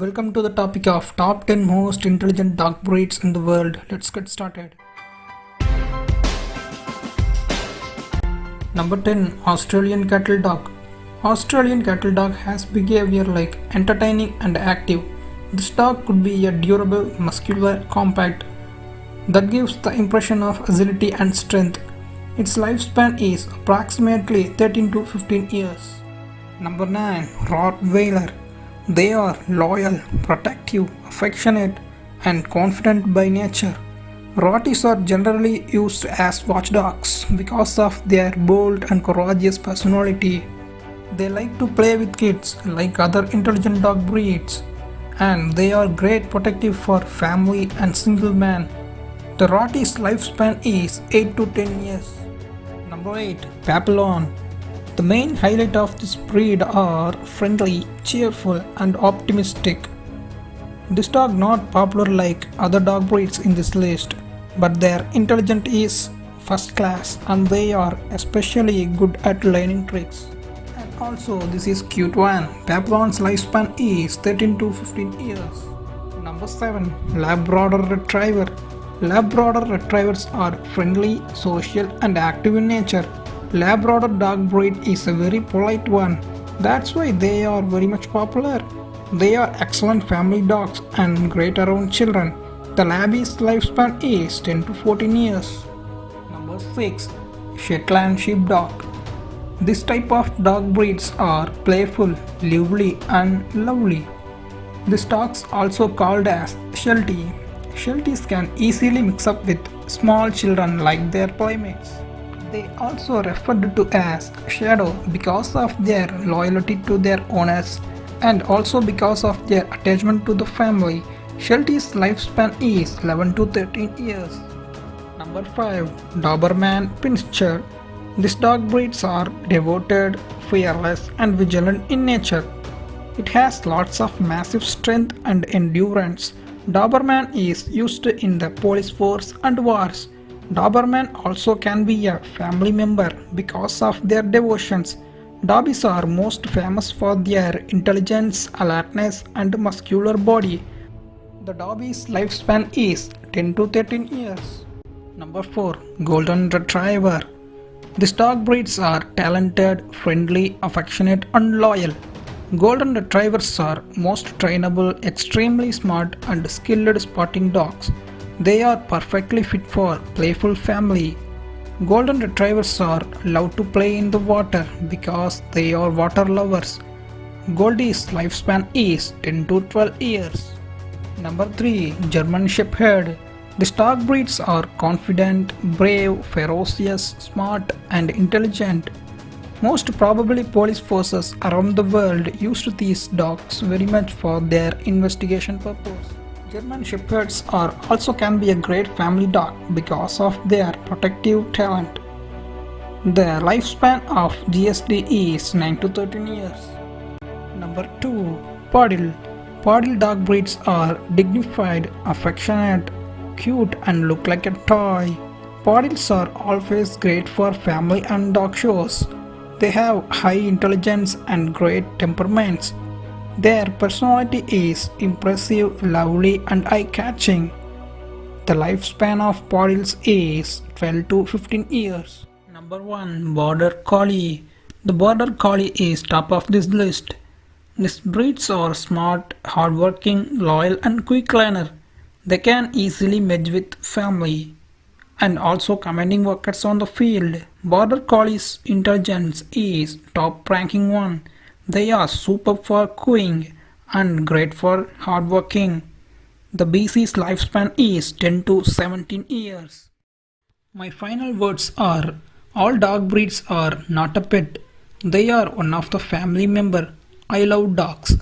Welcome to the topic of top 10 most intelligent dog breeds in the world. Let's get started. Number 10. Australian Cattle Dog. Australian Cattle Dog has behavior like entertaining and active. This dog could be a durable, muscular, compact that gives the impression of agility and strength. Its lifespan is approximately 13 to 15 years. Number 9. Rottweiler. They are loyal, protective, affectionate, and confident by nature. Rotties are generally used as watchdogs because of their bold and courageous personality. They like to play with kids like other intelligent dog breeds, and they are great protective for family and single man. The Rottie's lifespan is 8 to 10 years. Number 8. Papillon. The main highlight of this breed are friendly, cheerful, and optimistic. This dog not popular like other dog breeds in this list, but their intelligence is first class and they are especially good at learning tricks. And also this is cute one. Papillon's lifespan is 13 to 15 years. Number 7. Labrador Retriever. Labrador Retrievers are friendly, social, and active in nature. Labrador dog breed is a very polite one. That's why they are very much popular. They are excellent family dogs and great around children. The Labby's lifespan is 10 to 14 years. Number 6. Shetland Sheepdog. This type of dog breeds are playful, lively, and lovely. These dogs also called as Sheltie. Shelties can easily mix up with small children like their playmates. They also referred to as shadow because of their loyalty to their owners and also because of their attachment to the family. Sheltie's lifespan is 11 to 13 years. Number 5. Doberman Pinscher. These dog breeds are devoted, fearless, and vigilant in nature. It has lots of massive strength and endurance. Doberman is used in the police force and wars. Doberman also can be a family member because of their devotions. Dobbies are most famous for their intelligence, alertness, and muscular body. The Dobby's lifespan is 10 to 13 years. Number 4. Golden Retriever. These dog breeds are talented, friendly, affectionate, and loyal. Golden Retrievers are most trainable, extremely smart, and skilled spotting dogs. They are perfectly fit for playful family. Golden Retrievers are allowed to play in the water because they are water lovers. Goldie's lifespan is 10 to 12 years. Number 3. German Shepherd. These dog breeds are confident, brave, ferocious, smart, and intelligent. Most probably police forces around the world used these dogs very much for their investigation purpose. German Shepherds are also can be a great family dog because of their protective talent. The lifespan of GSD is 9 to 13 years. Number 2. Poodle. Poodle dog breeds are dignified, affectionate, cute, and look like a toy. Poodles are always great for family and dog shows. They have high intelligence and great temperaments. Their personality is impressive, lovely, and eye-catching. The lifespan of poodles is 12 to 15 years. Number 1. Border Collie. The Border Collie is top of this list. These breeds are smart, hardworking, loyal, and quick learner. They can easily merge with family and also commanding workers on the field. Border Collie's intelligence is top ranking one. They are super for cooing and great for hardworking. The BC's lifespan is 10 to 17 years. My final words are, all dog breeds are not a pet. They are one of the family member. I love dogs.